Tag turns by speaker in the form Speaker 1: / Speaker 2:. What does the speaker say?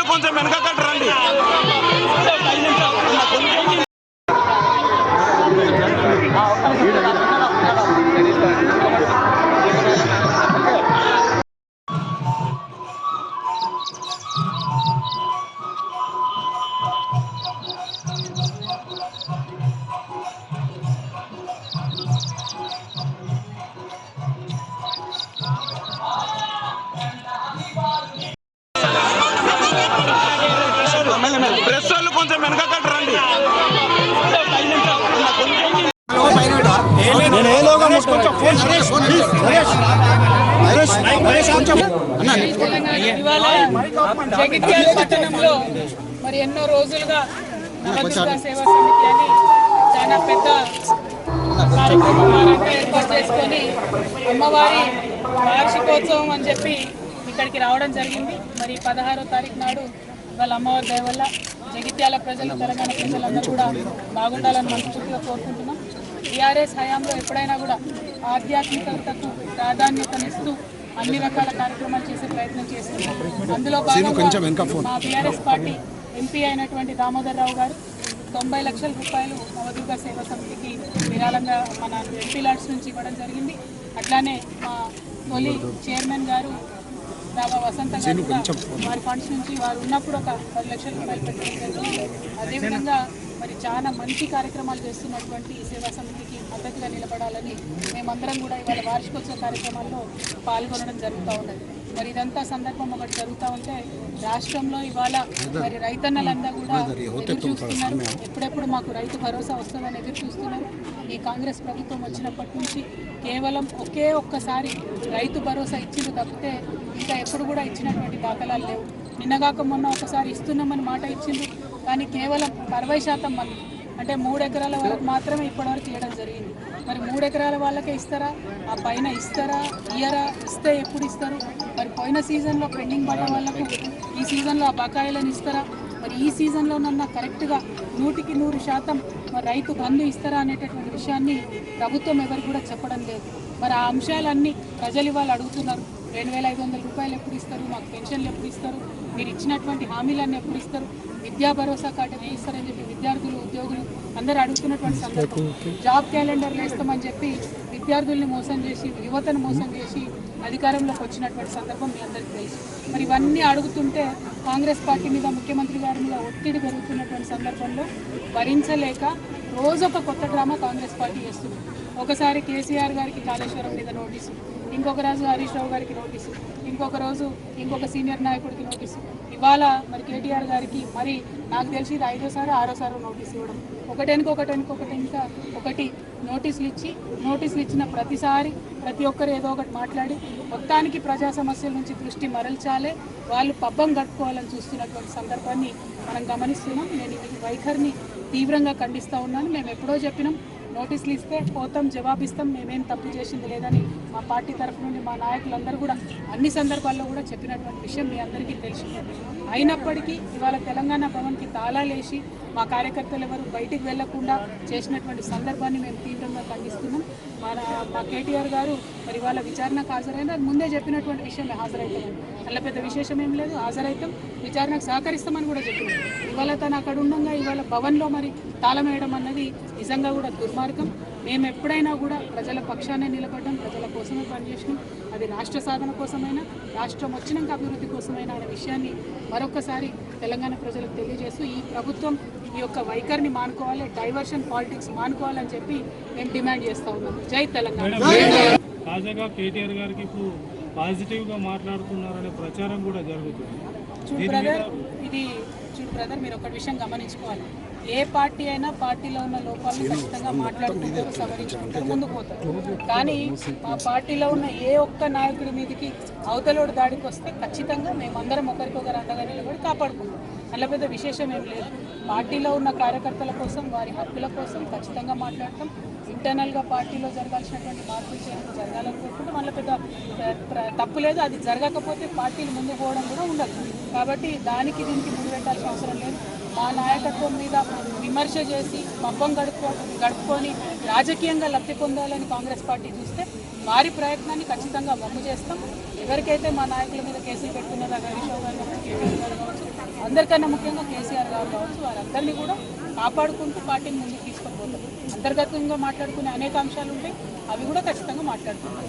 Speaker 1: కొంచెం వెనక కట్టరండి. ప్రెస్ వాళ్ళు కొంచెం వెనక కట్టరండి.
Speaker 2: జగిత్యాల పట్టణంలో మరి ఎన్నో రోజులుగా నవదుర్గా సేవా సమితి అని చాలా పెద్ద కార్యక్రమాలను ఏర్పాటు చేసుకొని అమ్మవారి వార్షికోత్సవం అని చెప్పి ఇక్కడికి రావడం జరిగింది. మరి 16వ తారీఖు నాడు వాళ్ళ అమ్మవారి దయ వల్ల జగిత్యాల ప్రజలు, తెలంగాణ ప్రజలందరూ కూడా బాగుండాలని మనస్ఫూర్తిగా కోరుకుంటున్నాం. టీఆర్ఎస్ హయాంలో ఎప్పుడైనా కూడా ఆధ్యాత్మికతకు ప్రాధాన్యతనిస్తూ అన్ని రకాల కార్యక్రమాలు చేసే ప్రయత్నం చేస్తున్నాం. అందులో భాగంగా మా టీఆర్ఎస్ పార్టీ ఎంపీ అయినటువంటి దామోదర్ రావు గారు 90 లక్షల రూపాయలు నవదుర్గా సేవా సమితికి విరాళంగా మన ఎంపీ ల్యాడ్స్ నుంచి ఇవ్వడం జరిగింది. అట్లానే మా తొలి చైర్మన్ గారు రాబా వసంత గారు వారి ఫండ్స్ నుంచి వారు ఉన్నప్పుడు ఒక 10 లక్షల రూపాయలు పెట్టడం జరిగింది. అదేవిధంగా మరి చాలా మంచి కార్యక్రమాలు చేస్తున్నటువంటి సేవా సమితికి మద్దతుగా నిలబడాలని మేమందరం కూడా ఇవాళ వార్షికోత్సవ కార్యక్రమాల్లో పాల్గొనడం జరుగుతూ ఉన్నది. మరి ఇదంతా సందర్భం ఒకటి జరుగుతూ ఉంటే రాష్ట్రంలో ఇవాళ మరి రైతన్నలంతా కూడా ఎదురు చూస్తున్నారు. ఎప్పుడెప్పుడు మాకు రైతు భరోసా వస్తుందని ఎదురు చూస్తున్నారు. ఈ కాంగ్రెస్ ప్రభుత్వం వచ్చినప్పటి నుంచి కేవలం ఒక్కసారి రైతు భరోసా ఇచ్చింది తప్పితే ఇంకా ఎప్పుడు కూడా ఇచ్చినటువంటి దాఖలాలు లేవు. నిన్నగాక మొన్న ఒకసారి ఇస్తున్నామని మాట ఇచ్చింది, కానీ కేవలం 60% మంది అంటే 3 ఎకరాల వరకు మాత్రమే ఇప్పటివరకు ఇవ్వడం జరిగింది. మరి 3 ఎకరాల వాళ్ళకే ఇస్తారా, ఆ పైన ఇస్తారా, ఇయ్యరా, ఇస్తే ఎప్పుడు ఇస్తారు? మరి పోయిన సీజన్లో పెండింగ్ పడ్డ వాళ్ళకు ఈ సీజన్లో ఆ బకాయిలను ఇస్తారా? మరి ఈ సీజన్లోనన్నా కరెక్ట్గా 100% మరి రైతు బంధు ఇస్తారా అనేటటువంటి విషయాన్ని ప్రభుత్వం ఎవరు కూడా చెప్పడం లేదు. మరి ఆ అంశాలన్నీ ప్రజలు ఇవాళ అడుగుతున్నారు. 2500 రూపాయలు ఎప్పుడు ఇస్తారు, మాకు పెన్షన్లు ఎప్పుడు ఇస్తారు, మీరు ఇచ్చినటువంటి హామీలన్నీ ఎప్పుడు ఇస్తారు, విద్యా భరోసా కార్డు ఎప్పుడు ఇస్తారని చెప్పి విద్యార్థులు, ఉద్యోగులు అందరూ అడుగుతున్నటువంటి సందర్భం. జాబ్ క్యాలెండర్లు వేస్తామని చెప్పి విద్యార్థుల్ని మోసం చేసి, యువతను మోసం చేసి అధికారంలోకి వచ్చినటువంటి సందర్భం మీ అందరికీ తెలుసు. మరి ఇవన్నీ అడుగుతుంటే కాంగ్రెస్ పార్టీ మీద, ముఖ్యమంత్రి గారి మీద ఒత్తిడి పెరుగుతున్నటువంటి సందర్భంలో భరించలేక రోజొక కొత్త డ్రామా కాంగ్రెస్ పార్టీ చేస్తుంది. ఒకసారి కేసీఆర్ గారికి కాళేశ్వరం మీద నోటీసు, ఇంకొక రోజు హరీష్ రావు గారికి నోటీసు, ఇంకొక రోజు ఇంకొక సీనియర్ నాయకుడికి నోటీసు. ఇవాళ మరి కేటీఆర్ గారికి మరి నాకు తెలిసి ఇది 5వ 6వ నోటీసు ఇవ్వడం, ఒకటి నోటీసులు ఇచ్చిన ప్రతిసారి ప్రతి ఒక్కరు ఏదో ఒకటి మాట్లాడి మొత్తానికి ప్రజా సమస్యల నుంచి దృష్టి మరల్చాలే, వాళ్ళు పబ్బం కట్టుకోవాలని చూస్తున్నటువంటి సందర్భాన్ని మనం గమనిస్తున్నాం. నేను ఈ వైఖరిని తీవ్రంగా ఖండిస్తూ ఉన్నాను. మేము ఎప్పుడో చెప్పినాం, నోటీసులు ఇస్తే పోతాం, జవాబిస్తాం, మేమేం తప్పు చేసింది లేదని మా పార్టీ తరఫు నుండి మా నాయకులందరూ కూడా అన్ని సందర్భాల్లో కూడా చెప్పినటువంటి విషయం మీ అందరికీ తెలిసిందే. అయినప్పటికీ ఇవాళ తెలంగాణ భవన్కి తాళాలేసి మా కార్యకర్తలు ఎవరు బయటికి వెళ్లకుండా చేసినటువంటి సందర్భాన్ని మేము తీవ్రంగా ఖండిస్తున్నాం. మా కేటీఆర్ గారు మరి వాళ్ళ విచారణకు హాజరైన ముందే చెప్పినటువంటి విషయం హాజరవుతామని, అలా పెద్ద విశేషం ఏం లేదు, హాజరవుతాం, విచారణకు సహకరిస్తామని కూడా చెప్పినాం. ఇవాళ తను అక్కడ ఉండగా ఇవాళ భవన్లో మరి తాళం వేయడం అన్నది నిజంగా కూడా దుర్మార్గం. మేము ఎప్పుడైనా కూడా ప్రజల పక్షానే నిలబడ్డాం, ప్రజల కోసమే పనిచేసినాం. అది రాష్ట్ర సాధన కోసమైనా, రాష్ట్రం వచ్చినాక అభివృద్ధి కోసమైనా అనే విషయాన్ని మరొకసారి తెలంగాణ ప్రజలకు తెలియజేస్తూ ఈ ప్రభుత్వం ఈ యొక్క వైఖరిని మానుకోవాలి, డైవర్షన్ పాలిటిక్స్ మానుకోవాలని చెప్పి మేము డిమాండ్ చేస్తూ ఉన్నాం. జై తెలంగాణ.
Speaker 3: తాజాగా కేటీఆర్ గారికి ఇప్పుడు పాజిటివ్గా మాట్లాడుతున్నారనే ప్రచారం కూడా జరుగుతుంది.
Speaker 2: చూడు బ్రదర్, మీరు ఒక విషయం గమనించుకోవాలి. ఏ పార్టీ అయినా పార్టీలో ఉన్న లోపాలను ఖచ్చితంగా మాట్లాడుకుంటారు, సవరించుకుంటారు, ముందుకు పోతారు. కానీ మా పార్టీలో ఉన్న ఏ ఒక్క నాయకుడి మీదకి అవతలోడు దాడికి వస్తే ఖచ్చితంగా మేమందరం ఒకరికొకరు అండగా నిలబడి కాపాడుకుంటాం. అలా పెద్ద విశేషం ఏం లేదు. పార్టీలో ఉన్న కార్యకర్తల కోసం, వారి హక్కుల కోసం ఖచ్చితంగా మాట్లాడతాం. ఇంటర్నల్గా పార్టీలో జరగాల్సినటువంటి మార్పులు చేయడం జరగాలని కోరుకుంటాం. మళ్ళీ పెద్ద తప్పు లేదు. అది జరగకపోతే పార్టీలు ముందుకు పోవడం కూడా ఉండదు. కాబట్టి దీనికి ముందు పెట్టాల్సిన అవసరం లేదు. మా నాయకత్వం మీద విమర్శ చేసి పబ్బం గడుపుకొని రాజకీయంగా లబ్ధి పొందాలని కాంగ్రెస్ పార్టీ చూస్తే వారి ప్రయత్నాన్ని ఖచ్చితంగా వమ్ము చేస్తాం. ఎవరికైతే మా నాయకుల మీద కేసులు పెట్టుకున్నారో హరీష్ రావు గారు కావచ్చు, కేటీఆర్ గారు కావచ్చు, అందరికన్నా ముఖ్యంగా కేసీఆర్ గారు కావచ్చు, వారందరినీ కూడా కాపాడుకుంటూ పార్టీని ముందుకు తీసుకొని పోతాం. అంతర్గతంగా మాట్లాడుకునే అనేక అంశాలు ఉంటాయి, అవి కూడా ఖచ్చితంగా మాట్లాడుకుంటాం.